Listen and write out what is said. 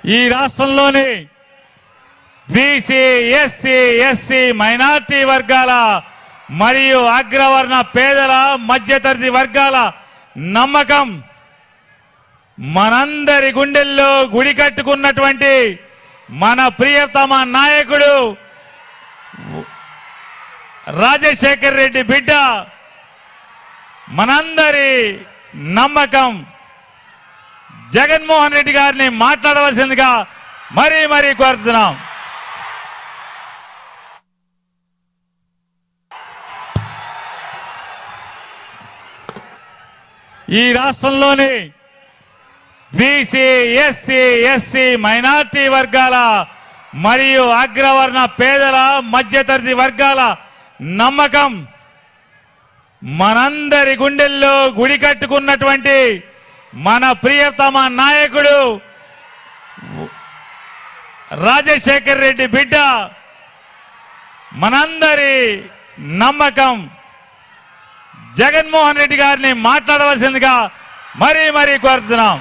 ఈ రాష్ట్రంలోని BC, SC, ST, minority వర్గాల మరియు అగ్రవర్ణ పేదల మధ్యతరగతి వర్గాల నమ్మకం మనందరి గుండెల్లో గుడి కట్టుకున్నటువంటి మన ప్రియతమ నాయకుడు రాజశేఖర్ రెడ్డి బిడ్డ మనందరి నమ్మకం జగన్మోహన్ రెడ్డి గారిని మాట్లాడవలసిందిగా మరీ కోరుతున్నాం. ఈ రాష్ట్రంలోని బీసీ, ఎస్సీ, ఎస్టీ, మైనార్టీ వర్గాల మరియు అగ్రవర్ణ పేదల మధ్యతరగతి వర్గాల నమ్మకం మనందరి గుండెల్లో గుడి కట్టుకున్నటువంటి మన ప్రియతమ నాయకుడు రాజశేఖర్ రెడ్డి బిడ్డ మనందరి నమ్మకం జగన్మోహన్ రెడ్డి గారిని మాట్లాడవలసిందిగా మరీ కోరుతున్నాం.